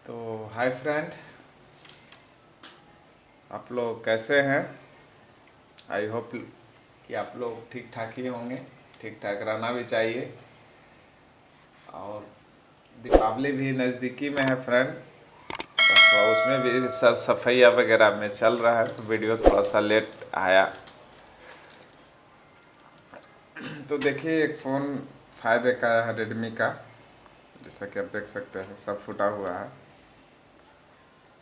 तो hi friend, आप लोग कैसे हैं। आई होप कि आप लोग ठीक ठाक ही होंगे। ठीक ठाक रहना भी चाहिए। और दीपावली भी नज़दीकी में है फ्रेंड, तो उसमें भी सर सफाइया वगैरह में चल रहा है, तो वीडियो थोड़ा सा लेट आया। तो देखिए, एक फ़ोन 5A का है, रेडमी का। जैसा कि आप देख सकते हैं, सब फूटा हुआ है।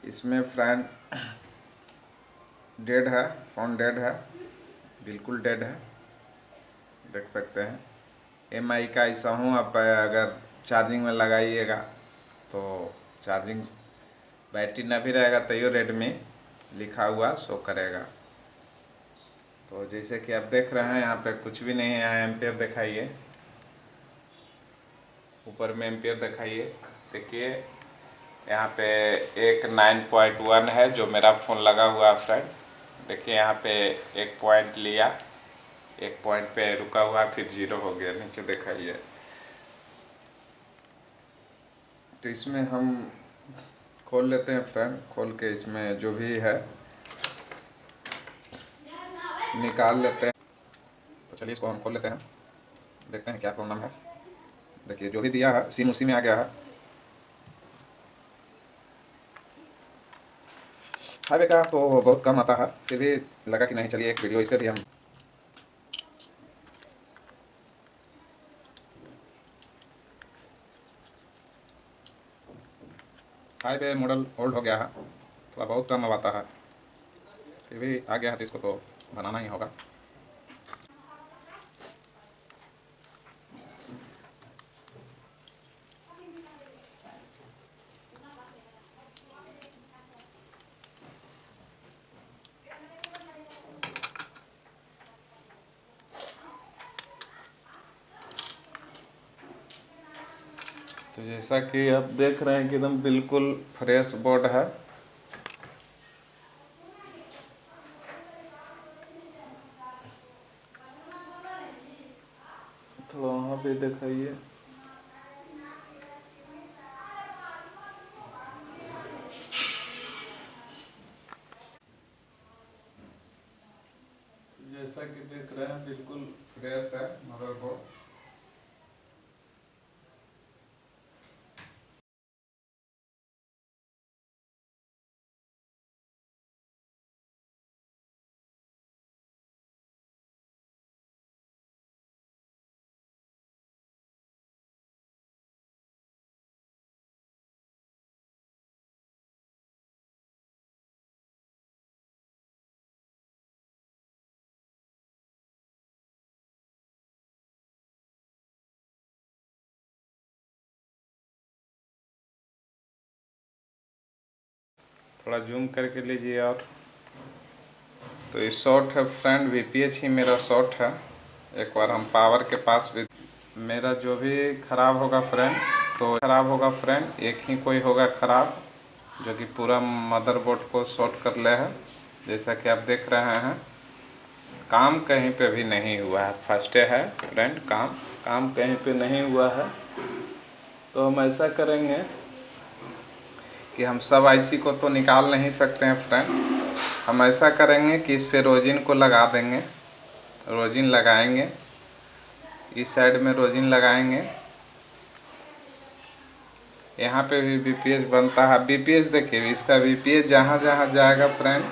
इसमें फ्रेंड डेड है, फ़ोन डेड है, बिल्कुल डेड है, देख सकते हैं। MI का ऐसा हूँ, आप अगर चार्जिंग में लगाइएगा तो चार्जिंग बैटरी ना भी रहेगा तो ये रेडमी लिखा हुआ शो करेगा। तो जैसे कि आप देख रहे हैं, यहाँ पे कुछ भी नहीं है। यहाँ एम्पियर दिखाइए, ऊपर में एम्पियर दिखाइए। देखिए यहाँ पे एक 9.1 है जो मेरा फ़ोन लगा हुआ है फ्रेंड। देखिए यहाँ पे एक पॉइंट लिया, एक पॉइंट पे रुका हुआ, फिर 0 हो गया। नीचे दिखाइए। तो इसमें हम खोल लेते हैं फ्रेंड, खोल के इसमें जो भी है निकाल लेते हैं। तो चलिए इसको हम खोल लेते हैं, देखते हैं क्या प्रॉब्लम है। देखिए जो भी दिया है सिम उसी में आ गया है। हाईवे का तो बहुत कम आता है, फिर भी लगा कि नहीं, चलिए एक वीडियो इस पर भी हम। हाईवे मॉडल ओल्ड हो गया है, थोड़ा बहुत कम अब आता है, फिर भी आ गया है तो इसको तो बनाना ही होगा। तो जैसा कि आप देख रहे हैं कि एकदम बिल्कुल फ्रेश बोर्ड है। थोड़ा वहाँ पे दिखाइए। जैसा कि देख रहे हैं बिल्कुल फ्रेश है मदरबोर्ड। थोड़ा जूम करके लीजिए। और तो ये शॉर्ट है फ्रेंड, VPH ही मेरा शॉर्ट है। एक बार हम पावर के पास भी, मेरा जो भी ख़राब होगा फ्रेंड, तो ख़राब होगा फ्रेंड, एक ही कोई होगा ख़राब जो कि पूरा मदरबोर्ड को शॉर्ट कर ले है। जैसा कि आप देख रहे हैं, काम कहीं पे भी नहीं हुआ है। फर्स्ट है फ्रेंड, काम काम कहीं पे नहीं हुआ है। तो हम ऐसा करेंगे कि हम सब IC को तो निकाल नहीं सकते हैं फ्रेंड। हम ऐसा करेंगे कि इस पे रोजिन को लगा देंगे, रोजिन लगाएंगे, इस साइड में रोजिन लगाएंगे। यहाँ पे भी BPH बनता है। BPH देखिए, इसका BPH जहाँ जहाँ जाएगा फ्रेंड,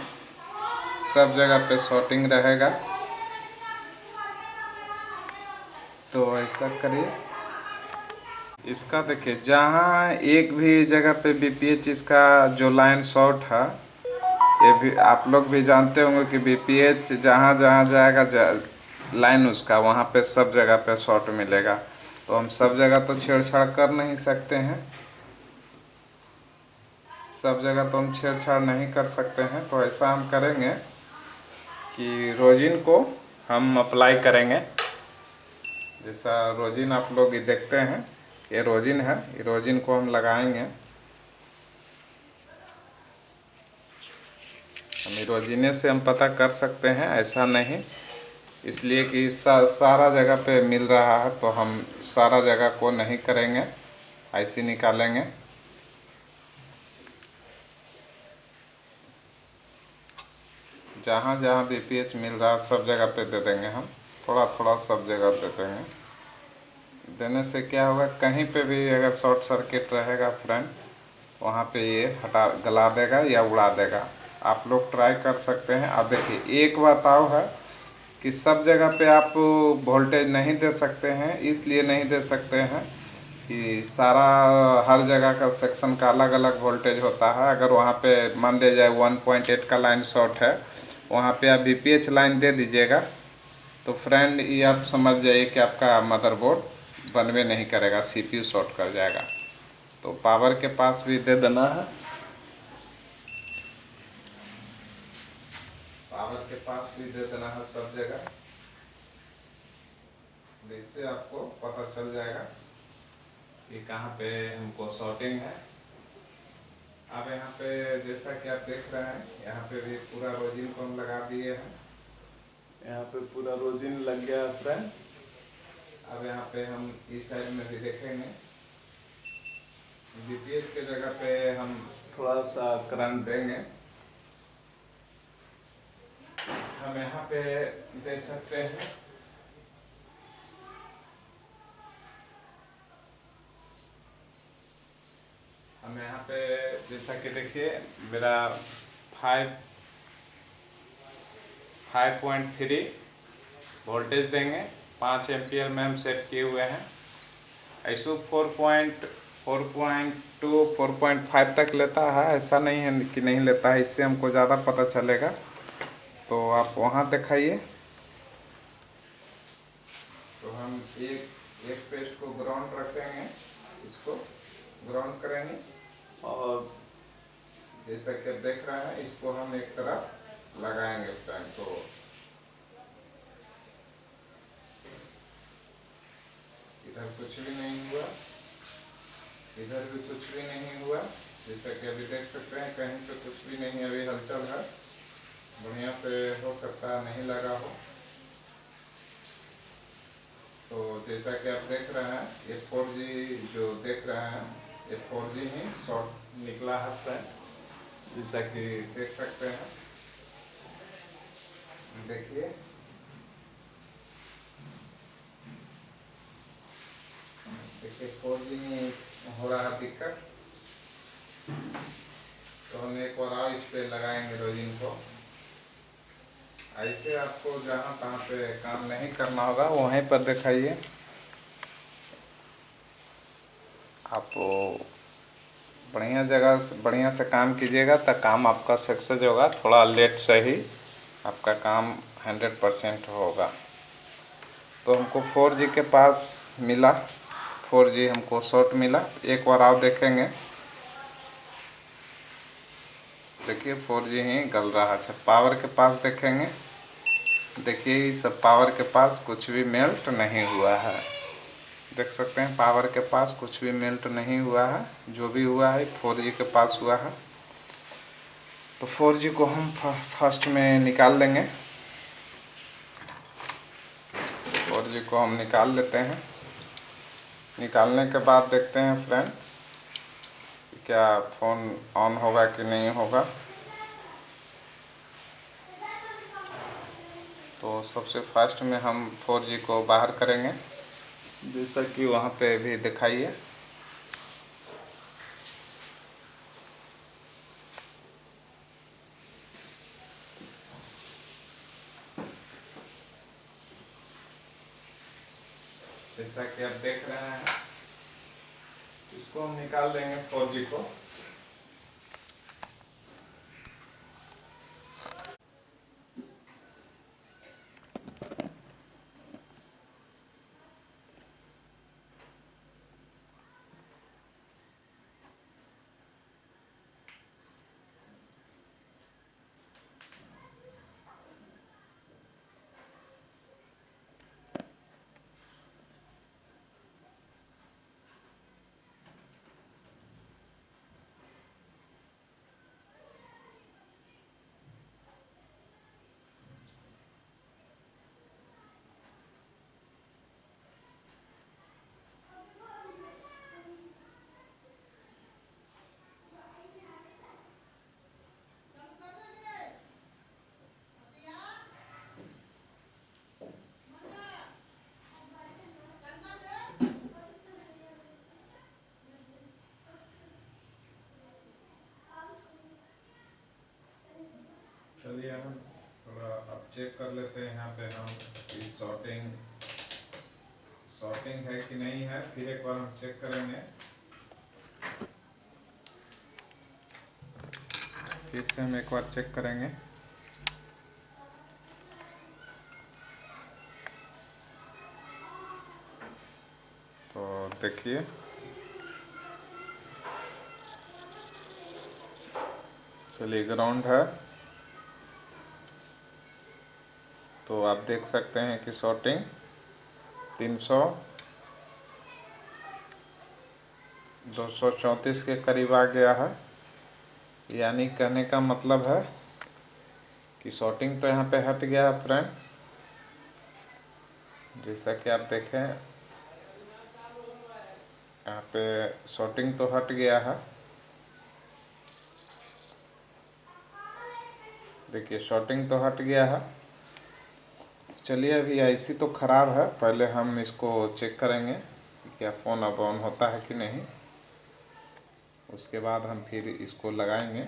सब जगह पे शॉर्टिंग रहेगा। तो ऐसा करिए, इसका देखिए जहाँ एक भी जगह पे BPH इसका जो लाइन शॉर्ट है, ये भी आप लोग भी जानते होंगे कि BPH जहाँ जहाँ जाएगा लाइन उसका, वहाँ पे सब जगह पे शॉर्ट मिलेगा। तो हम सब जगह तो छेड़छाड़ कर नहीं सकते हैं, सब जगह तो हम छेड़छाड़ नहीं कर सकते हैं। तो ऐसा हम करेंगे कि रोजिन को हम अप्लाई करेंगे। जैसा रोजिन आप लोग ये देखते हैं, ये रोजिन है, ये रोजिन को हम लगाएंगे। हम रोजिने से हम पता कर सकते हैं, ऐसा नहीं, इसलिए कि सारा जगह पे मिल रहा है, तो हम सारा जगह को नहीं करेंगे, IC निकालेंगे। जहाँ जहाँ VPH मिल रहा है सब जगह पे दे देंगे हम, थोड़ा थोड़ा सब जगह दे देंगे। देने से क्या होगा, कहीं पे भी अगर शॉर्ट सर्किट रहेगा फ्रेंड, वहाँ पे ये हटा गला देगा या उड़ा देगा। आप लोग ट्राई कर सकते हैं। अब देखिए एक बात और है कि सब जगह पे आप वोल्टेज नहीं दे सकते हैं, इसलिए नहीं दे सकते हैं कि सारा हर जगह का सेक्शन का अलग अलग वोल्टेज होता है। अगर वहाँ पे मान लिया जाए 1.8 का लाइन शॉर्ट है, वहाँ पे आप VPH लाइन दे दीजिएगा तो फ्रेंड ये आप समझ जाइए कि आपका मदरबोर्ड बनवे नहीं करेगा, CPU शॉर्ट कर जाएगा। तो पावर के पास भी दे देना है, पावर के पास भी दे देना है सब जगह। इससे आपको पता चल जाएगा कि कहाँ पे हमको शॉर्टिंग है। अब यहाँ पे जैसा कि आप देख रहे हैं, यहाँ पे भी पूरा रोजिन को हम लगा दिए हैं। यहाँ पे पूरा रोजिन लग गया है फ्रेंड। अब यहाँ पे हम इस साइड में भी देखेंगे, VPH के जगह पे हम थोड़ा सा करंट देंगे। हम यहाँ पे दे सकते हैं, हम यहाँ पे जैसा कि देखिए मेरा 5.3 वोल्टेज देंगे, 5 एम्पियर में हम सेट किए हुए हैं। ऐसो 4.2 4.5 तक लेता है, ऐसा नहीं है कि नहीं लेता है, इससे हमको ज़्यादा पता चलेगा। तो आप वहाँ दिखाइए। तो हम एक पेज को ग्राउंड रखेंगे, इसको ग्राउंड करेंगे और जैसा कि आप देख रहे हैं इसको हम एक तरफ लगाएंगे फ्रेंड। तो इधर कुछ भी नहीं हुआ, इधर भी कुछ भी नहीं हुआ। जैसा कि अभी देख सकते हैं कहीं से कुछ भी नहीं, अभी हलचल है, बढ़िया से हो सकता है नहीं लगा हो। तो जैसा कि आप देख रहे हैं ये 4G जो देख रहे हैं, ये 4G ही शॉर्ट निकला है फ्रेंड, जैसा कि देख सकते हैं। देखिए देखिए 4G हो रहा है दिक्कत। तो हम एक बार और इस पे लगाएंगे रोजिन को। ऐसे आपको जहाँ तहाँ पे काम नहीं करना होगा, वहीं पर दिखाइए। आप बढ़िया जगह से बढ़िया से काम कीजिएगा तो काम आपका सक्सेस होगा। थोड़ा लेट से ही आपका काम 100% होगा। तो हमको 4G के पास मिला, 4G हमको शॉर्ट मिला। एक बार आप देखेंगे, देखिए 4G ही गल रहा है। पावर के पास देखेंगे, देखिए सब पावर के पास कुछ भी मेल्ट नहीं हुआ है। देख सकते हैं पावर के पास कुछ भी मेल्ट नहीं हुआ है, जो भी हुआ है 4G के पास हुआ है। तो 4G को हम फर्स्ट में निकाल लेंगे, 4G को हम निकाल लेते हैं। निकालने के बाद देखते हैं फ्रेंड क्या फ़ोन ऑन होगा कि नहीं होगा। तो सबसे फर्स्ट में हम 4G को बाहर करेंगे, जैसा कि वहाँ पे भी दिखाइए। जैसा कि आप देख रहे हैं, इसको हम निकाल लेंगे 4G को। हम थोड़ा अब चेक कर लेते हैं यहाँ पे हम कि शॉर्टिंग है कि नहीं है। फिर एक बार हम चेक करेंगे, फिर से हम एक बार चेक करेंगे। तो देखिए, चलिए ग्राउंड है तो आप देख सकते हैं कि शॉर्टिंग 300 234 के करीब आ गया है। यानी कहने का मतलब है कि शॉर्टिंग तो यहाँ पे हट गया है फ्रेंड। जैसा कि आप देखें यहाँ पे शॉर्टिंग तो हट गया है। देखिए शॉर्टिंग तो हट गया है। चलिए अभी आईसी तो ख़राब है, पहले हम इसको चेक करेंगे कि क्या फ़ोन अब ऑन होता है कि नहीं। उसके बाद हम फिर इसको लगाएंगे।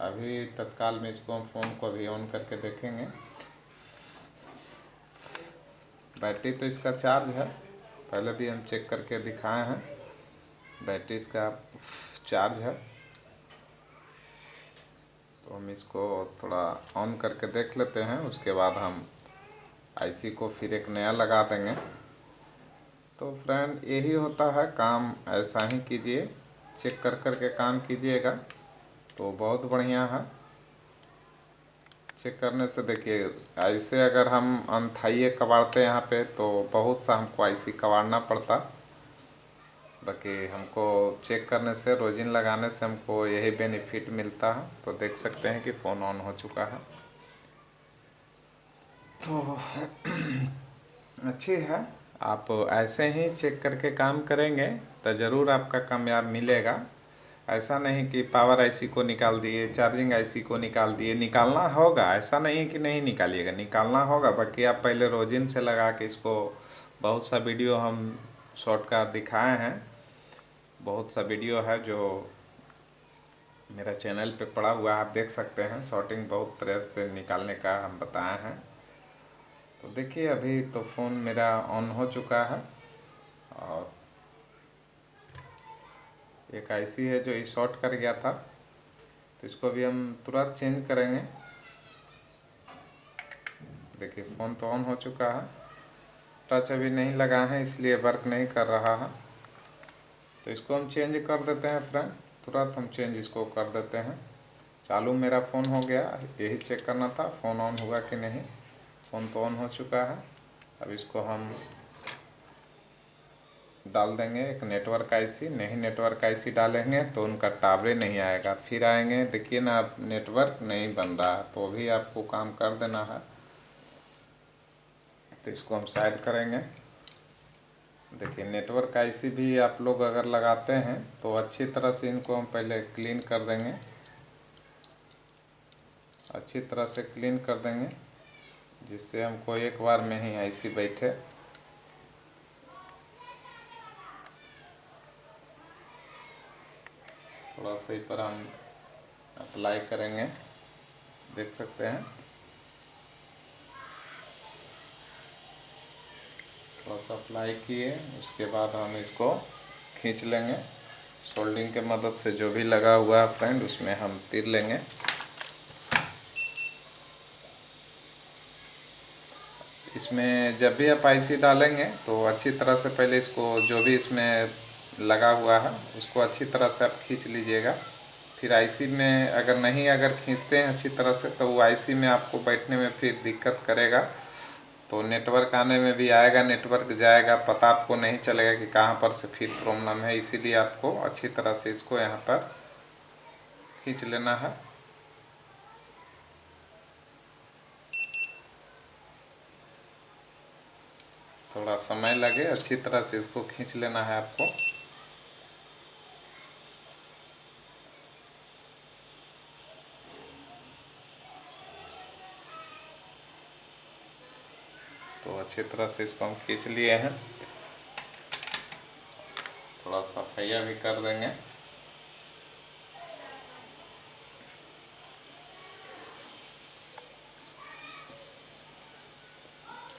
अभी तत्काल में इसको हम फ़ोन को अभी ऑन करके देखेंगे। बैटरी तो इसका चार्ज है, पहले भी हम चेक करके दिखाए हैं, बैटरी इसका चार्ज है। तो हम इसको थोड़ा ऑन करके देख लेते हैं, उसके बाद हम आईसी को फिर एक नया लगा देंगे। तो फ्रेंड यही होता है काम, ऐसा ही कीजिए, चेक कर कर के काम कीजिएगा तो बहुत बढ़िया है। चेक करने से देखिए, ऐसे अगर हम अनथाइए कबाड़ते यहाँ पे तो बहुत सा हमको आईसी कबाड़ना पड़ता। बाकी हमको चेक करने से, रोजिन लगाने से हमको यही बेनिफिट मिलता है। तो देख सकते हैं कि फ़ोन ऑन हो चुका है। तो अच्छी है, आप ऐसे ही चेक करके काम करेंगे तो ज़रूर आपका कामयाब मिलेगा। ऐसा नहीं कि पावर आईसी को निकाल दिए, चार्जिंग आईसी को निकाल दिए, निकालना होगा, ऐसा नहीं है कि नहीं निकालिएगा, निकालना होगा। बाकी आप पहले रोजिन से लगा के इसको, बहुत सा वीडियो हम शॉर्ट का दिखाए हैं, बहुत सा वीडियो है जो मेरा चैनल पे पड़ा हुआ है, आप देख सकते हैं। शॉर्टिंग बहुत तरह से निकालने का हम बताए हैं। तो देखिए अभी तो फ़ोन मेरा ऑन हो चुका है और एक आईसी है जो ये शॉर्ट कर गया था, तो इसको भी हम तुरंत चेंज करेंगे। देखिए फ़ोन तो ऑन हो चुका है, टच अभी नहीं लगा है इसलिए वर्क नहीं कर रहा है। तो इसको हम चेंज कर देते हैं फ्रेंड, तुरंत हम चेंज इसको कर देते हैं। चालू मेरा फ़ोन हो गया, यही चेक करना था फ़ोन ऑन हुआ कि नहीं। फ़ोन तो ऑन हो चुका है। अब इसको हम डाल देंगे एक नेटवर्क आईसी। नहीं नेटवर्क आईसी डालेंगे तो उनका टावरे नहीं आएगा। फिर आएंगे, देखिए ना अब नेटवर्क नहीं बन रहा है, तो भी आपको काम कर देना है। तो इसको हम साइड करेंगे। देखिए नेटवर्क आईसी भी आप लोग अगर लगाते हैं तो अच्छी तरह से इनको हम पहले क्लीन कर देंगे, अच्छी तरह से क्लीन कर देंगे, जिससे हमको एक बार में ही आईसी बैठे। थोड़ा सा इस पर हम अप्लाई करेंगे, देख सकते हैं। थोड़ा सा अप्लाई किए, उसके बाद हम इसको खींच लेंगे सोल्डिंग के मदद से। जो भी लगा हुआ है फ्रेंड उसमें हम तीर लेंगे। इसमें जब भी आप आईसी डालेंगे तो अच्छी तरह से पहले इसको, जो भी इसमें लगा हुआ है उसको अच्छी तरह से आप खींच लीजिएगा। फिर आईसी में अगर खींचते हैं अच्छी तरह से तो वो आईसी में आपको बैठने में फिर दिक्कत करेगा। तो नेटवर्क आने में भी आएगा, नेटवर्क जाएगा, पता आपको नहीं चलेगा कि कहाँ पर से फिर प्रॉब्लम है। इसीलिए आपको अच्छी तरह से इसको यहाँ पर खींच लेना है। थोड़ा समय लगे, अच्छी तरह से इसको खींच लेना है आपको। तो अच्छी तरह से इसको हम खींच लिए हैं। थोड़ा सफाइया भी कर देंगे।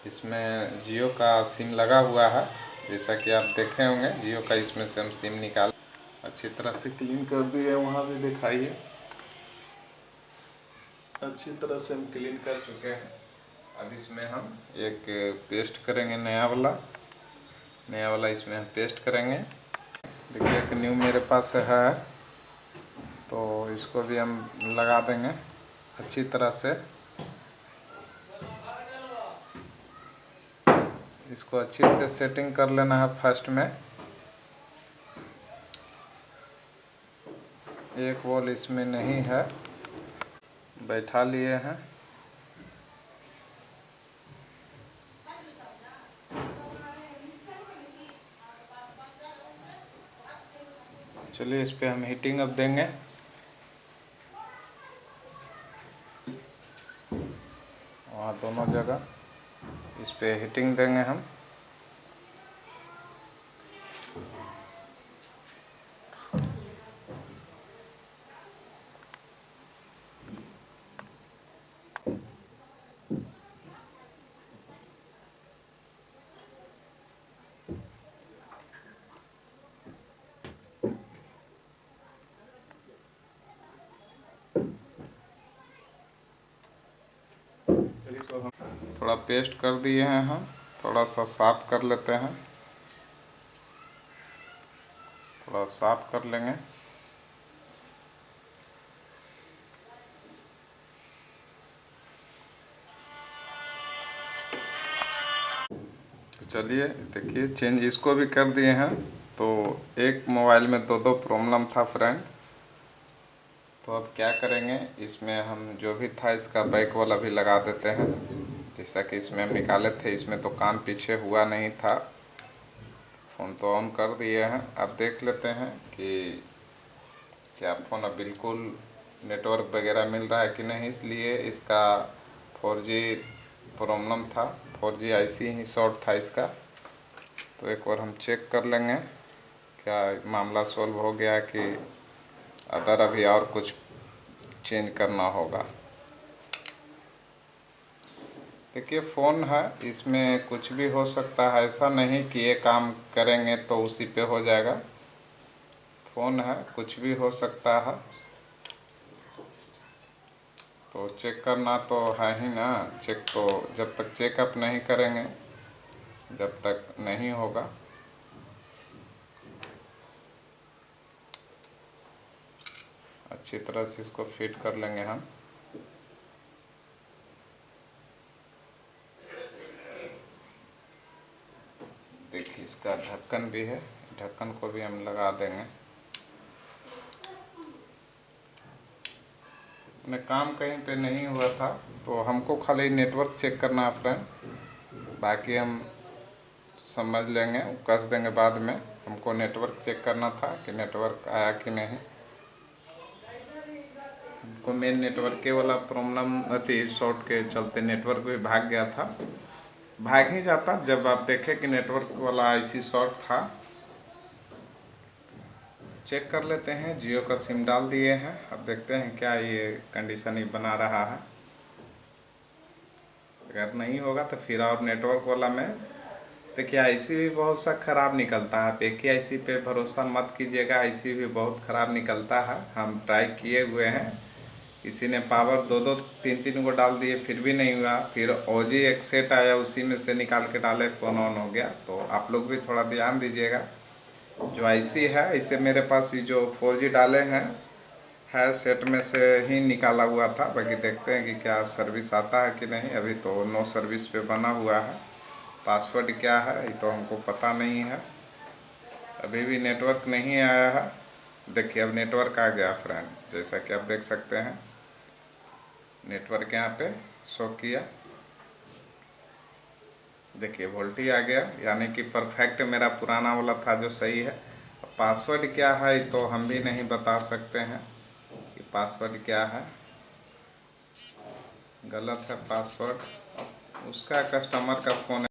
इसमें जियो का सिम लगा हुआ है, जैसा कि आप देखे होंगे। जियो का इसमें से हम सिम निकाल अच्छी तरह से क्लीन कर दिए। वहाँ भी दिखाइए, अच्छी तरह से हम क्लीन कर चुके हैं। अब इसमें हम एक पेस्ट करेंगे, नया वाला इसमें हम पेस्ट करेंगे। देखिए एक न्यू मेरे पास है, तो इसको भी हम लगा देंगे अच्छी तरह से। इसको अच्छे से सेटिंग कर लेना है। फर्स्ट में एक वॉल इसमें नहीं है, बैठा लिए हैं। चलिए इस पे हम हीटिंग अब देंगे। वहाँ दोनों जगह इस पे हीटिंग देंगे हम। थोड़ा पेस्ट कर दिए हैं हम, थोड़ा सा साफ कर लेते हैं, थोड़ा साफ कर लेंगे। तो चलिए देखिए चेंज इसको भी कर दिए हैं। तो एक मोबाइल में दो दो प्रॉब्लम था फ्रेंड। तो अब क्या करेंगे, इसमें हम जो भी था इसका बैक वाला भी लगा देते हैं। जैसा कि इसमें हम निकाले थे, इसमें तो काम पीछे हुआ नहीं था। फ़ोन तो ऑन कर दिए हैं। अब देख लेते हैं कि क्या फ़ोन अब बिल्कुल नेटवर्क वगैरह मिल रहा है कि नहीं। इसलिए इसका 4G प्रॉब्लम था, 4G आईसी ही शॉर्ट था इसका। तो एक बार हम चेक कर लेंगे क्या मामला सॉल्व हो गया कि अदर अभी और कुछ चेंज करना होगा। देखिए फ़ोन है, इसमें कुछ भी हो सकता है। ऐसा नहीं कि ये काम करेंगे तो उसी पे हो जाएगा। फ़ोन है, कुछ भी हो सकता है। तो चेक करना तो है ही ना। चेक तो जब तक चेकअप नहीं करेंगे, जब तक नहीं होगा। अच्छी तरह से इसको फिट कर लेंगे हम। देखिए इसका ढक्कन भी है, ढक्कन को भी हम लगा देंगे। काम कहीं पे नहीं हुआ था, तो हमको खाली नेटवर्क चेक करना है फ्रेंड। बाकी हम समझ लेंगे, कस देंगे बाद में। हमको नेटवर्क चेक करना था कि नेटवर्क आया कि नहीं। हमको मेन नेटवर्क के वाला प्रॉब्लम थी, शॉर्ट के चलते नेटवर्क भी भाग गया था। भाग ही जाता जब आप देखें कि नेटवर्क वाला आईसी शॉर्ट था। चेक कर लेते हैं। जियो का सिम डाल दिए हैं, अब देखते हैं क्या ये कंडीशन ही बना रहा है। अगर नहीं होगा तो फिर और नेटवर्क वाला में देखिए। आईसी भी बहुत सा ख़राब निकलता है, एक ही आईसी पे भरोसा मत कीजिएगा। आईसी भी बहुत ख़राब निकलता है। हम ट्राई किए हुए हैं, किसी ने पावर दो दो तीन तीन को डाल दिए फिर भी नहीं हुआ। फिर ओजी एक सेट आया, उसी में से निकाल के डाले, फ़ोन ऑन हो गया। तो आप लोग भी थोड़ा ध्यान दीजिएगा। जो आईसी है, इसे मेरे पास ये जो 4G डाले हैं है सेट में से ही निकाला हुआ था। बाकी देखते हैं कि क्या सर्विस आता है कि नहीं। अभी तो नो सर्विस पे बना हुआ है। पासवर्ड क्या है ये तो हमको पता नहीं है। अभी भी नेटवर्क नहीं आया है। देखिए अब नेटवर्क आ गया फ्रेंड, जैसा कि आप देख सकते हैं नेटवर्क यहाँ पे शो किया। देखिए वोल्टी आ गया, यानी कि परफेक्ट मेरा पुराना वाला था जो सही है। पासवर्ड क्या है तो हम भी नहीं बता सकते हैं कि पासवर्ड क्या है। गलत है पासवर्ड, उसका कस्टमर का फ़ोन